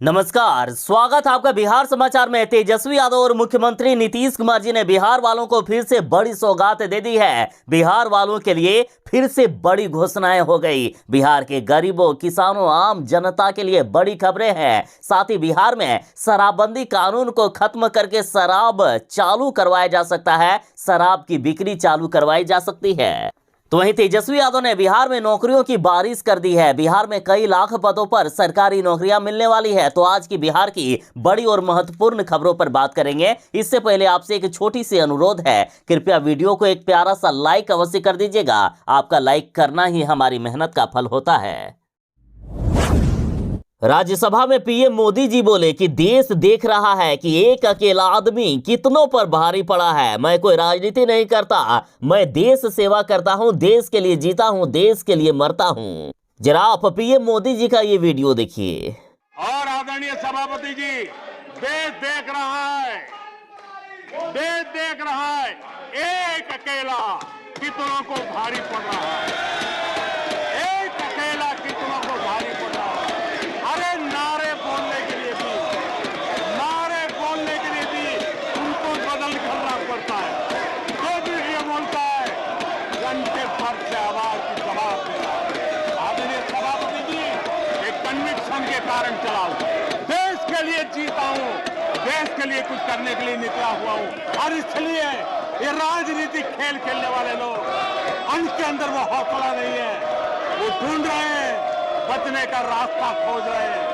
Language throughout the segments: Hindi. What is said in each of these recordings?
नमस्कार, स्वागत है आपका बिहार समाचार में। तेजस्वी यादव और मुख्यमंत्री नीतीश कुमार जी ने बिहार वालों को फिर से बड़ी सौगात दे दी है। बिहार वालों के लिए फिर से बड़ी घोषणाएं हो गई। बिहार के गरीबों, किसानों, आम जनता के लिए बड़ी खबरें हैं। साथ ही बिहार में शराबबंदी कानून को खत्म करके शराब चालू करवाया जा सकता है, शराब की बिक्री चालू करवाई जा सकती है। तो वहीं तेजस्वी यादव ने बिहार में नौकरियों की बारिश कर दी है। बिहार में कई लाख पदों पर सरकारी नौकरियां मिलने वाली है। तो आज की बिहार की बड़ी और महत्वपूर्ण खबरों पर बात करेंगे। इससे पहले आपसे एक छोटी सी अनुरोध है, कृपया वीडियो को एक प्यारा सा लाइक अवश्य कर दीजिएगा। आपका लाइक करना ही हमारी मेहनत का फल होता है। राज्यसभा में पीएम मोदी जी बोले कि देश देख रहा है कि एक अकेला आदमी कितनों पर भारी पड़ा है। मैं कोई राजनीति नहीं करता, मैं देश सेवा करता हूं, देश के लिए जीता हूं, देश के लिए मरता हूं। जरा आप पीएम मोदी जी का ये वीडियो देखिए। और आदरणीय सभापति जी, देश देख रहा है, देश देख रहा है, एक अकेला कितनों को भारी पड़ रहा है, एक अकेला कितनों को भारी पड़ रहा है। अरे नारे बोलने के लिए भी उनको बदल करना पड़ता है। जो भी ये बोलता है, घंटे भर से आवाज की जवाब देना। आदरणीय सभापति जी, एक कन्विक्शन के कारण चला हूं, देश के लिए जीता हूं, देश के लिए कुछ करने के लिए निकला हुआ हूं। और इसलिए ये राजनीतिक खेल खेलने वाले लोग, उनके अंदर वो हौसला नहीं है, वो ढूंढ रहे हैं, बचने का रास्ता खोज रहे हैं।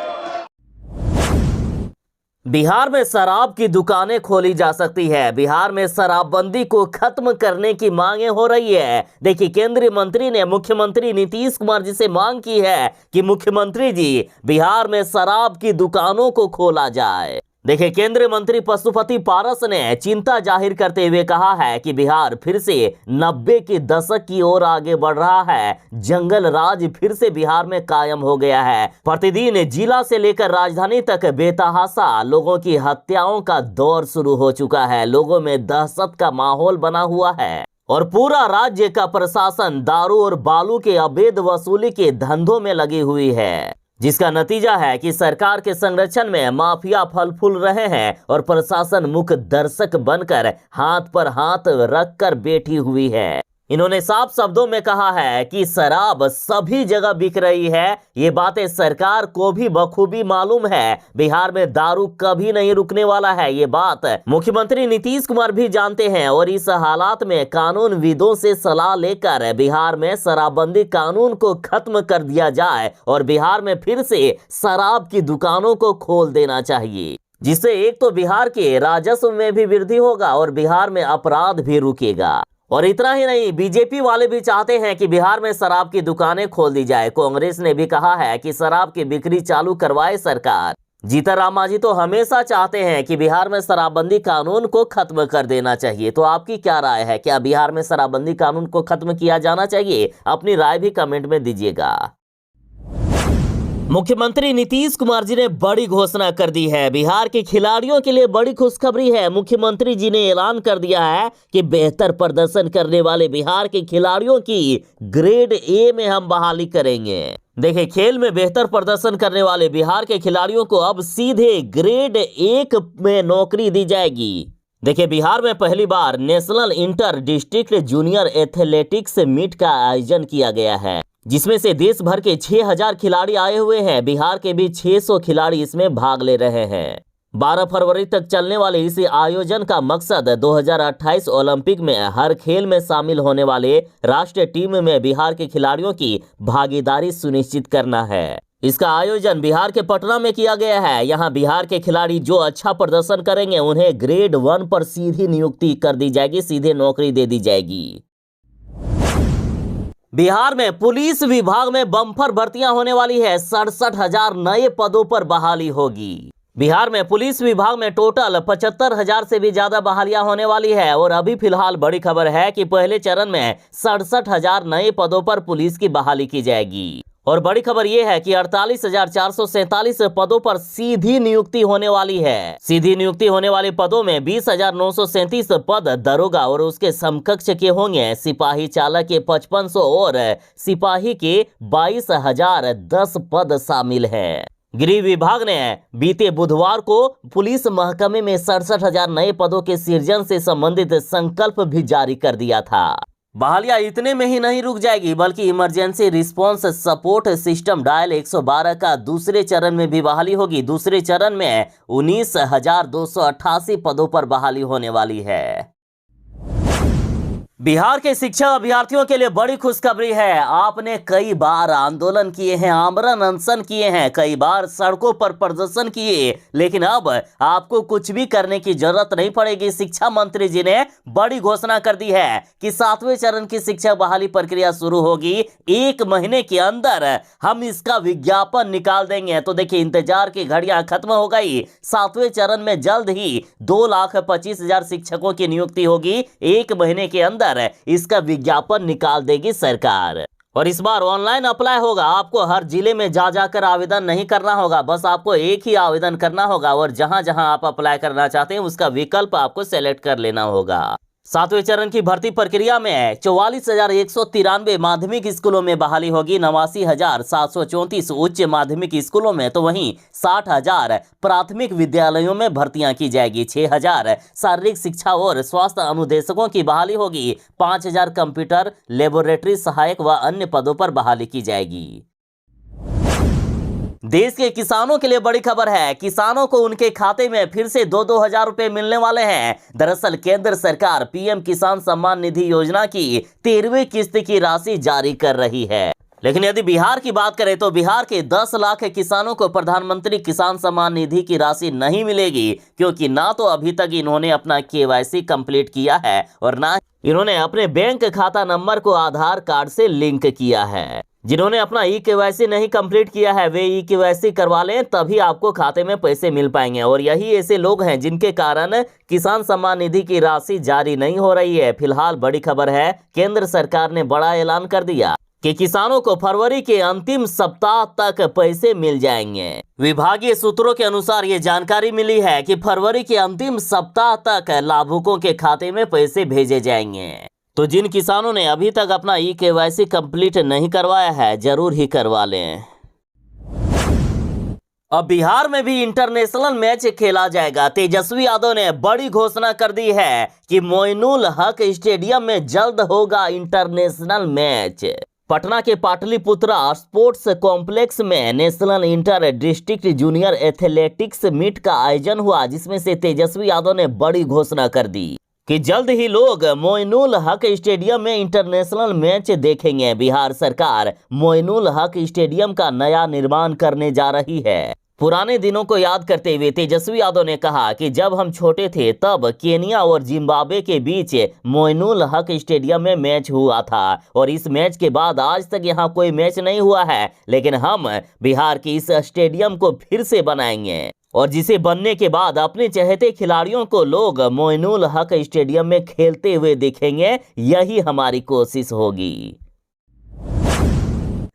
बिहार में शराब की दुकानें खोली जा सकती है। बिहार में शराबबंदी को खत्म करने की मांगे हो रही है। देखिए, केंद्रीय मंत्री ने मुख्यमंत्री नीतीश कुमार जी से मांग की है कि मुख्यमंत्री जी, बिहार में शराब की दुकानों को खोला जाए। देखिए, केंद्रीय मंत्री पशुपति पारस ने चिंता जाहिर करते हुए कहा है कि बिहार फिर से 90 के दशक की ओर आगे बढ़ रहा है। जंगल राज फिर से बिहार में कायम हो गया है। प्रतिदिन जिला से लेकर राजधानी तक बेतहाशा लोगों की हत्याओं का दौर शुरू हो चुका है। लोगों में दहशत का माहौल बना हुआ है और पूरा राज्य का प्रशासन दारू और बालू के अवैध वसूली के धंधों में लगी हुई है, जिसका नतीजा है कि सरकार के संरक्षण में माफिया फल फूल रहे हैं और प्रशासन मुख्य दर्शक बनकर हाथ पर हाथ रखकर बैठी हुई है। इन्होंने साफ शब्दों में कहा है कि शराब सभी जगह बिक रही है। ये बातें सरकार को भी बखूबी मालूम है। बिहार में दारू कभी नहीं रुकने वाला है, ये बात मुख्यमंत्री नीतीश कुमार भी जानते हैं। और इस हालात में कानूनविदों से सलाह लेकर बिहार में शराबबंदी कानून को खत्म कर दिया जाए और बिहार में फिर से शराब की दुकानों को खोल देना चाहिए, जिससे एक तो बिहार के राजस्व में भी वृद्धि होगा और बिहार में अपराध भी रुकेगा। और इतना ही नहीं, बीजेपी वाले भी चाहते हैं कि बिहार में शराब की दुकानें खोल दी जाए। कांग्रेस ने भी कहा है कि शराब की बिक्री चालू करवाए सरकार। जीतन राम मांझी तो हमेशा चाहते हैं कि बिहार में शराबबंदी कानून को खत्म कर देना चाहिए। तो आपकी क्या राय है? क्या बिहार में शराबबंदी कानून को खत्म किया जाना चाहिए? अपनी राय भी कमेंट में दीजिएगा। मुख्यमंत्री नीतीश कुमार जी ने बड़ी घोषणा कर दी है। बिहार के खिलाड़ियों के लिए बड़ी खुशखबरी है। मुख्यमंत्री जी ने ऐलान कर दिया है कि बेहतर प्रदर्शन करने वाले बिहार के खिलाड़ियों की ग्रेड ए में हम बहाली करेंगे। देखिए, खेल में बेहतर प्रदर्शन करने वाले बिहार के खिलाड़ियों को अब सीधे ग्रेड 1 में नौकरी दी जाएगी। देखिए, बिहार में पहली बार national inter district junior athletics meet का आयोजन किया गया है, जिसमें से देश भर के 6000 खिलाड़ी आए हुए हैं। बिहार के भी 600 खिलाड़ी इसमें भाग ले रहे हैं। 12 फरवरी तक चलने वाले इस आयोजन का मकसद 2028 ओलंपिक में हर खेल में शामिल होने वाले राष्ट्रीय टीम में बिहार के खिलाड़ियों की भागीदारी सुनिश्चित करना है। इसका आयोजन बिहार के पटना में किया गया है। यहाँ बिहार के खिलाड़ी जो अच्छा प्रदर्शन करेंगे उन्हें ग्रेड 1 पर सीधी नियुक्ति कर दी जाएगी, सीधे नौकरी दे दी जाएगी। बिहार में पुलिस विभाग में बम्पर भर्तियां होने वाली है। 67,000 नए पदों पर बहाली होगी। बिहार में पुलिस विभाग में टोटल 75,000 से भी ज्यादा बहालियां होने वाली है। और अभी फिलहाल बड़ी खबर है कि पहले चरण में 67,000 नए पदों पर पुलिस की बहाली की जाएगी। और बड़ी खबर यह है कि 48,447 पदों पर सीधी नियुक्ति होने वाली है। सीधी नियुक्ति होने वाले पदों में 20,937 पद दरोगा और उसके समकक्ष के होंगे। सिपाही चालक के 5500 और सिपाही के 22,010 पद शामिल हैं। गृह विभाग ने बीते बुधवार को पुलिस महकमे में 67,000 नए पदों के सृजन से संबंधित संकल्प भी जारी कर दिया था। बहालियां इतने में ही नहीं रुक जाएगी, बल्कि emergency response support system dial 112 का दूसरे चरण में भी बहाली होगी। दूसरे चरण में 19,288 पदों पर बहाली होने वाली है। बिहार के शिक्षा अभ्यर्थियों के लिए बड़ी खुशखबरी है। आपने कई बार आंदोलन किए हैं, आमरण अनशन किए हैं, कई बार सड़कों पर प्रदर्शन किए, लेकिन अब आपको कुछ भी करने की जरूरत नहीं पड़ेगी। शिक्षा मंत्री जी ने बड़ी घोषणा कर दी है कि 7वें चरण की शिक्षा बहाली प्रक्रिया शुरू होगी। 1 महीने के अंदर हम इसका विज्ञापन निकाल देंगे। तो देखिए, इंतजार की घड़ियां खत्म हो गई। 7वें चरण में जल्द ही 2,25,000 शिक्षकों की नियुक्ति होगी। 1 महीने के अंदर इसका विज्ञापन निकाल देगी सरकार। और इस बार ऑनलाइन अप्लाई होगा। आपको हर जिले में जा जाकर आवेदन नहीं करना होगा, बस आपको एक ही आवेदन करना होगा और जहां जहां आप अप्लाई करना चाहते हैं उसका विकल्प आपको सेलेक्ट कर लेना होगा। 7वें चरण की भर्ती प्रक्रिया में 44,193 माध्यमिक स्कूलों में बहाली होगी, 89,734 उच्च माध्यमिक स्कूलों में, तो वहीं 60,000 प्राथमिक विद्यालयों में भर्तियां की जाएगी। 6,000 शारीरिक शिक्षा और स्वास्थ्य अनुदेशकों की बहाली होगी। 5,000 कंप्यूटर लेबोरेटरी सहायक व अन्य पदों पर बहाली की जाएगी। देश के किसानों के लिए बड़ी खबर है। किसानों को उनके खाते में फिर से 2-2 हजार रुपए मिलने वाले हैं। दरअसल केंद्र सरकार पीएम किसान सम्मान निधि योजना की 13वीं किस्त की राशि जारी कर रही है। लेकिन यदि बिहार की बात करें तो बिहार के 10 लाख किसानों को प्रधानमंत्री किसान सम्मान निधि की राशि नहीं मिलेगी, क्योंकि ना तो अभी तक इन्होंने अपना केवाईसी कंप्लीट किया है और ना इन्होंने अपने बैंक खाता नंबर को आधार कार्ड से लिंक किया है। जिन्होंने अपना ई-केवाईसी नहीं कंप्लीट किया है वे ई-केवाईसी करवा लें, तभी आपको खाते में पैसे मिल पाएंगे। और यही ऐसे लोग हैं जिनके कारण किसान सम्मान निधि की राशि जारी नहीं हो रही है। फिलहाल बड़ी खबर है, केंद्र सरकार ने बड़ा ऐलान कर दिया कि किसानों को फरवरी के अंतिम सप्ताह तक पैसे मिल जाएंगे। विभागीय सूत्रों के अनुसार ये जानकारी मिली है कि फरवरी के अंतिम सप्ताह तक लाभुकों के खाते में पैसे भेजे जाएंगे। तो जिन किसानों ने अभी तक अपना ई-केवाईसी कंप्लीट नहीं करवाया है, जरूर ही करवा लें। अब बिहार में भी इंटरनेशनल मैच खेला जाएगा। तेजस्वी यादव ने बड़ी घोषणा कर दी है कि मोइनुल हक स्टेडियम में जल्द होगा इंटरनेशनल मैच। पटना के पाटलिपुत्रा स्पोर्ट्स कॉम्प्लेक्स में national inter district junior athletics meet का आयोजन हुआ, जिसमें से तेजस्वी यादव ने बड़ी घोषणा कर दी कि जल्द ही लोग मोइनुल हक स्टेडियम में इंटरनेशनल मैच देखेंगे। बिहार सरकार मोइनुल हक स्टेडियम का नया निर्माण करने जा रही है। पुराने दिनों को याद करते हुए तेजस्वी यादव ने कहा कि जब हम छोटे थे तब केनिया और जिम्बाब्वे के बीच मोइनुल हक स्टेडियम में मैच हुआ था और इस मैच के बाद आज तक यहाँ कोई मैच नहीं हुआ है, लेकिन हम बिहार के इस स्टेडियम को फिर से बनाएंगे और जिसे बनने के बाद अपने चहेते खिलाड़ियों को लोग मोइनुल हक स्टेडियम में खेलते हुए दिखेंगे। यही हमारी कोशिश होगी।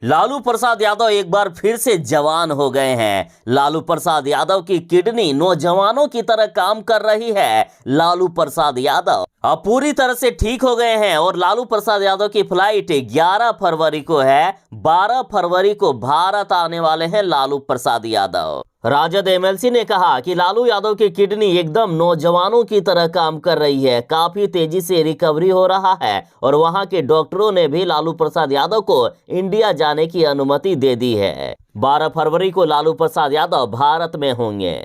लालू प्रसाद यादव एक बार फिर से जवान हो गए हैं। लालू प्रसाद यादव की किडनी नौजवानों की तरह काम कर रही है। लालू प्रसाद यादव अब पूरी तरह से ठीक हो गए हैं और लालू प्रसाद यादव की फ्लाइट 11 फरवरी को है। 12 फरवरी को भारत आने वाले हैं लालू प्रसाद यादव। राजद एमएलसी ने कहा कि लालू यादव की किडनी एकदम नौजवानों की तरह काम कर रही है, काफी तेजी से रिकवरी हो रहा है और वहां के डॉक्टरों ने भी लालू प्रसाद यादव को इंडिया जाने की अनुमति दे दी है। 12 फरवरी को लालू प्रसाद यादव भारत में होंगे।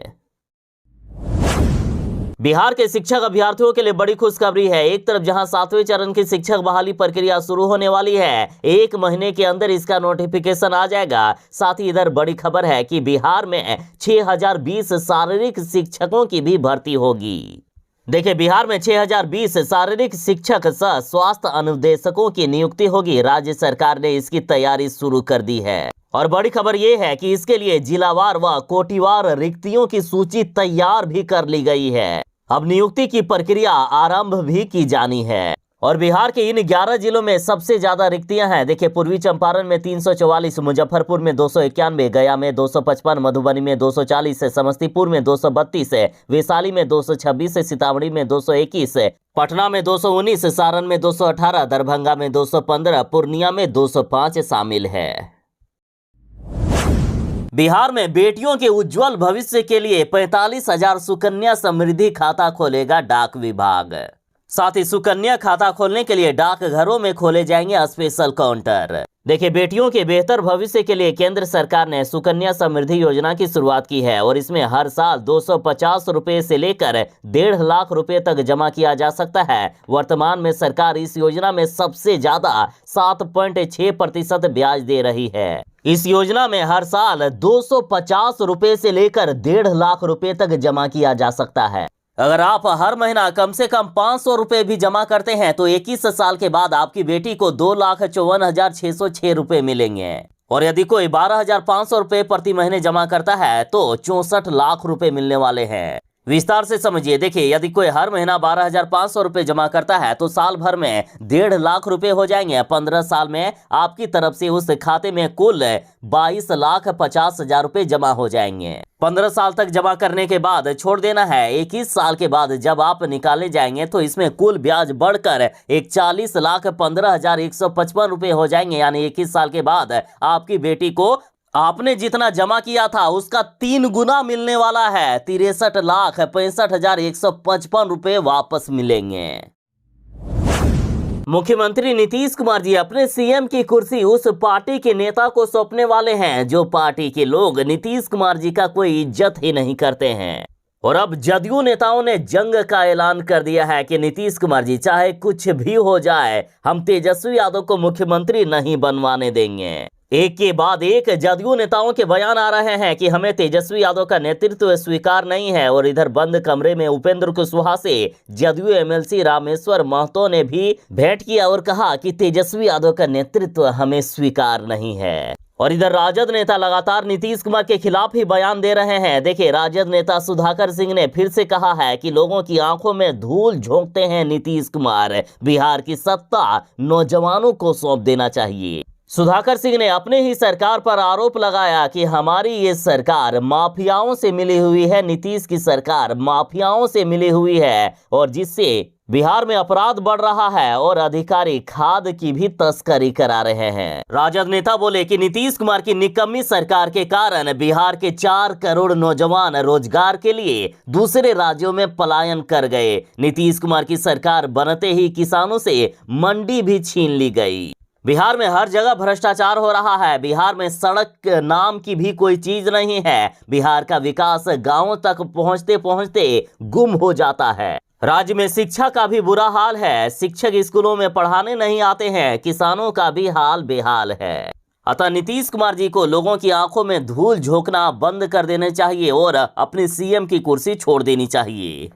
बिहार के शिक्षक अभ्यर्थियों के लिए बड़ी खुशखबरी है। एक तरफ जहां 7वें चरण की शिक्षक बहाली प्रक्रिया शुरू होने वाली है, 1 महीने के अंदर इसका नोटिफिकेशन आ जाएगा। साथ ही इधर बड़ी खबर है कि बिहार में 6,020 शारीरिक शिक्षकों की भी भर्ती होगी। देखिए, बिहार में 6,020 शारीरिक शिक्षक सह स्वास्थ्य अनुदेशकों की नियुक्ति होगी। राज्य सरकार ने इसकी तैयारी शुरू कर दी है और बड़ी खबर यह है कि इसके लिए जिलावार व कोटिवार रिक्तियों की सूची तैयार भी कर ली गई है। अब नियुक्ति की प्रक्रिया आरंभ भी की जानी है और बिहार के इन 11 जिलों में सबसे ज्यादा रिक्तियां हैं। देखिए, पूर्वी चंपारण में 344, मुजफ्फरपुर में 291, गया में 255, मधुबनी में 240, समस्तीपुर में 232, वैशाली में 226, सीतामढ़ी में 221, पटना में 219, सारण में 218, दरभंगा में 215, पूर्णिया में 205 शामिल है। बिहार में बेटियों के उज्जवल भविष्य के लिए 45,000 सुकन्या समृद्धि खाता खोलेगा डाक विभाग। साथ ही सुकन्या खाता खोलने के लिए डाकघरों में खोले जाएंगे स्पेशल काउंटर। देखिए, बेटियों के बेहतर भविष्य के लिए केंद्र सरकार ने सुकन्या समृद्धि योजना की शुरुआत की है और इसमें हर साल 250 रुपए से लेकर 1.5 लाख रुपए तक जमा किया जा सकता है। वर्तमान में सरकार इस योजना में सबसे ज्यादा 7.6% ब्याज दे रही है। इस योजना में हर साल 250 रुपए से लेकर 1.5 लाख रुपए तक जमा किया जा सकता है। अगर आप हर महीना कम से कम 500 रुपए भी जमा करते हैं तो 21 साल के बाद आपकी बेटी को 2,54,606 रुपए मिलेंगे और यदि कोई 12,500 रुपए प्रति महीने जमा करता है तो 64 लाख रुपए मिलने वाले हैं। विस्तार से समझिए। देखिए, यदि कोई हर महीना 12,500 रुपए जमा करता है तो साल भर में 1.5 लाख रुपए हो जाएंगे। 15 साल में आपकी तरफ से उस खाते में कुल 22,50,000 रुपए जमा हो जाएंगे। 15 साल तक जमा करने के बाद छोड़ देना है। 21 साल के बाद जब आप निकाले जाएंगे तो इसमें कुल ब्याज बढ़कर 41,15,155 रुपए हो जाएंगे। यानी 21 साल के बाद आपकी बेटी को आपने जितना जमा किया था उसका 3 गुना मिलने वाला है। 63,65,155 रुपए वापस मिलेंगे। मुख्यमंत्री नीतीश कुमार जी अपने सीएम की कुर्सी उस पार्टी के नेता को सौंपने वाले हैं जो पार्टी के लोग नीतीश कुमार जी का कोई इज्जत ही नहीं करते हैं। और अब जदयू नेताओं ने जंग का ऐलान कर दिया है कि नीतीश कुमार जी चाहे कुछ भी हो जाए, हम तेजस्वी यादव को मुख्यमंत्री नहीं बनवाने देंगे। एक के बाद एक जदयू नेताओं के बयान आ रहे हैं कि हमें तेजस्वी यादव का नेतृत्व स्वीकार नहीं है। और इधर बंद कमरे में उपेंद्र कुशवाहा से जदयू एमएलसी रामेश्वर महतो ने भी भेंट किया और कहा कि तेजस्वी यादव का नेतृत्व हमें स्वीकार नहीं है। और इधर राजद नेता लगातार नीतीश कुमार के खिलाफ ही बयान दे रहे हैं। देखिए, राजद नेता सुधाकर सिंह ने फिर से कहा है कि लोगों की आंखों में धूल झोंकते हैं नीतीश कुमार। बिहार की सत्ता नौजवानों को सौंप देना चाहिए। सुधाकर सिंह ने अपने ही सरकार पर आरोप लगाया कि हमारी ये सरकार माफियाओं से मिली हुई है। नीतीश की सरकार माफियाओं से मिली हुई है और जिससे बिहार में अपराध बढ़ रहा है और अधिकारी खाद की भी तस्करी करा रहे हैं। राजद नेता बोले कि नीतीश कुमार की निकम्मी सरकार के कारण बिहार के 4 करोड़ नौजवान रोजगार के लिए दूसरे राज्यों में पलायन कर गए। नीतीश कुमार की सरकार बनते ही किसानों से मंडी भी छीन ली गई। बिहार में हर जगह भ्रष्टाचार हो रहा है। बिहार में सड़क नाम की भी कोई चीज नहीं है। बिहार का विकास गांवों तक पहुंचते पहुंचते गुम हो जाता है। राज्य में शिक्षा का भी बुरा हाल है। शिक्षक स्कूलों में पढ़ाने नहीं आते हैं। किसानों का भी हाल बेहाल है। अतः नीतीश कुमार जी को लोगों की आंखों में धूल झोंकना बंद कर देना चाहिए और अपनी सीएम की कुर्सी छोड़ देनी चाहिए।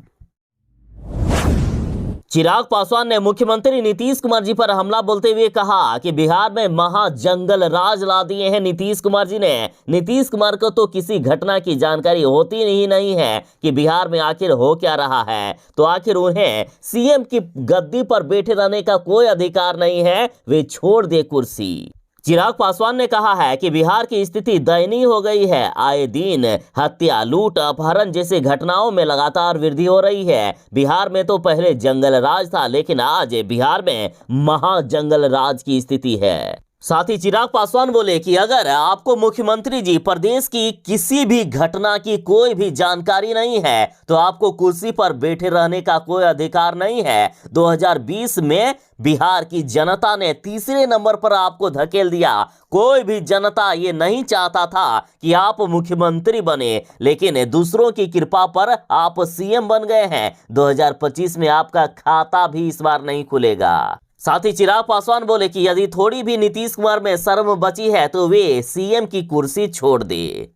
चिराग पासवान ने मुख्यमंत्री नीतीश कुमार जी पर हमला बोलते हुए कहा कि बिहार में महाजंगल राज ला दिए हैं नीतीश कुमार जी ने। नीतीश कुमार को तो किसी घटना की जानकारी होती ही नहीं है कि बिहार में आखिर हो क्या रहा है, तो आखिर उन्हें सीएम की गद्दी पर बैठे रहने का कोई अधिकार नहीं है। वे छोड़ दे कुर्सी। चिराग पासवान ने कहा है कि बिहार की स्थिति दयनीय हो गई है। आए दिन हत्या, लूट, अपहरण जैसे घटनाओं में लगातार वृद्धि हो रही है। बिहार में तो पहले जंगल राज था, लेकिन आज बिहार में महाजंगल राज की स्थिति है। साथ ही चिराग पासवान बोले कि अगर आपको मुख्यमंत्री जी प्रदेश की किसी भी घटना की कोई भी जानकारी नहीं है तो आपको कुर्सी पर बैठे रहने का कोई अधिकार नहीं है। 2020 में बिहार की जनता ने तीसरे नंबर पर आपको धकेल दिया। कोई भी जनता ये नहीं चाहता था कि आप मुख्यमंत्री बने, लेकिन दूसरों की कृपा पर आप सीएम बन गए हैं। 2025 में आपका खाता भी इस बार नहीं खुलेगा। साथ ही चिराग पासवान बोले कि यदि थोड़ी भी नीतीश कुमार में शर्म बची है तो वे सीएम की कुर्सी छोड़ दे।